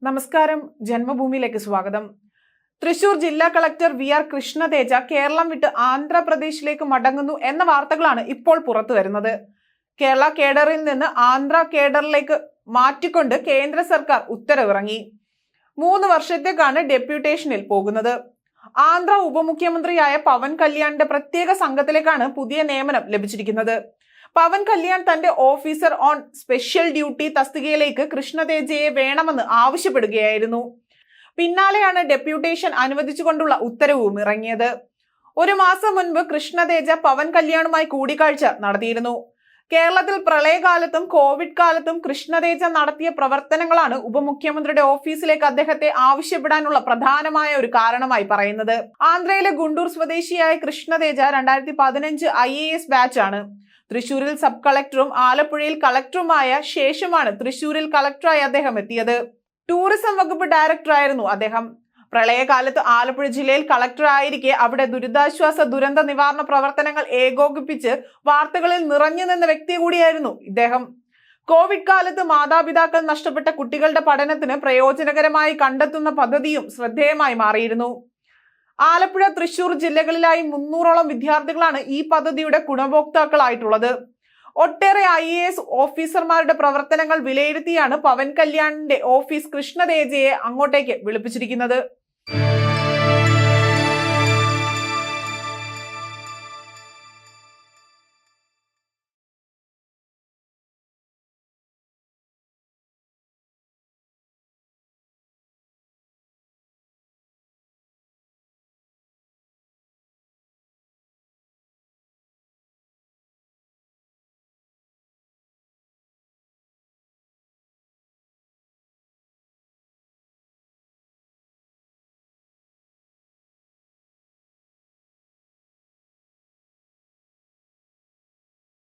നമസ്കാരം, ജന്മഭൂമിയിലേക്ക് സ്വാഗതം. തൃശൂർ ജില്ലാ കളക്ടർ വി.ആർ. കൃഷ്ണതേജ കേരളം വിട്ട് ആന്ധ്രാപ്രദേശിലേക്ക് മടങ്ങുന്നു എന്ന വാർത്തകളാണ് ഇപ്പോൾ പുറത്തു വരുന്നത്. കേരള കേഡറിൽ നിന്ന് ആന്ധ്ര കേഡറിലേക്ക് മാറ്റിക്കൊണ്ട് കേന്ദ്ര സർക്കാർ ഉത്തരവിറങ്ങി. 3 വർഷത്തേക്കാണ് ഡെപ്യൂട്ടേഷനിൽ പോകുന്നത്. ആന്ധ്ര ഉപമുഖ്യമന്ത്രിയായ പവൻ കല്യാണിന്റെ പ്രത്യേക സംഘത്തിലേക്കാണ് പുതിയ നിയമനം ലഭിച്ചിരിക്കുന്നത്. പവൻ കല്യാൺ തന്റെ ഓഫീസർ ഓൺ സ്പെഷ്യൽ ഡ്യൂട്ടി തസ്തികയിലേക്ക് കൃഷ്ണതേജയെ വേണമെന്ന് ആവശ്യപ്പെടുകയായിരുന്നു. പിന്നാലെയാണ് ഡെപ്യൂട്ടേഷൻ അനുവദിച്ചുകൊണ്ടുള്ള ഉത്തരവും ഇറങ്ങിയത്. 1 മാസം മുൻപ് കൃഷ്ണതേജ പവൻ കല്യാണുമായി കൂടിക്കാഴ്ച നടത്തിയിരുന്നു. കേരളത്തിൽ പ്രളയകാലത്തും കോവിഡ് കാലത്തും കൃഷ്ണതേജ നടത്തിയ പ്രവർത്തനങ്ങളാണ് ഉപമുഖ്യമന്ത്രിയുടെ ഓഫീസിലേക്ക് അദ്ദേഹത്തെ ആവശ്യപ്പെടാനുള്ള പ്രധാനമായ ഒരു കാരണമായി പറയുന്നത്. ആന്ധ്രയിലെ ഗുണ്ടൂർ സ്വദേശിയായ കൃഷ്ണതേജ 2015 IAS ബാച്ചാണ്. തൃശൂരിൽ സബ് കളക്ടറും ആലപ്പുഴയിൽ കളക്ടറുമായ ശേഷമാണ് തൃശൂരിൽ കളക്ടറായി അദ്ദേഹം എത്തിയത്. ടൂറിസം വകുപ്പ് ഡയറക്ടറായിരുന്നു അദ്ദേഹം. പ്രളയകാലത്ത് ആലപ്പുഴ ജില്ലയിൽ കളക്ടർ ആയിരിക്കെ അവിടെ ദുരിതാശ്വാസ ദുരന്ത നിവാരണ പ്രവർത്തനങ്ങൾ ഏകോപിപ്പിച്ച് വാർത്തകളിൽ നിറഞ്ഞു നിന്ന വ്യക്തി കൂടിയായിരുന്നു ഇദ്ദേഹം. കോവിഡ് കാലത്ത് മാതാപിതാക്കൾ നഷ്ടപ്പെട്ട കുട്ടികളുടെ പഠനത്തിന് പ്രയോജനകരമായി കണ്ടെത്തുന്ന പദ്ധതിയും ശ്രദ്ധേയമായി മാറിയിരുന്നു. ആലപ്പുഴ, തൃശൂർ ജില്ലകളിലായി 300ഓളം വിദ്യാർത്ഥികളാണ് ഈ പദ്ധതിയുടെ ഗുണഭോക്താക്കളായിട്ടുള്ളത്. ഒട്ടേറെ IAS ഓഫീസർമാരുടെ പ്രവർത്തനങ്ങൾ വിലയിരുത്തിയാണ് പവൻ കല്യാണിന്റെ ഓഫീസ് കൃഷ്ണതേജയെ അങ്ങോട്ടേക്ക് വിളിപ്പിച്ചിരിക്കുന്നത്.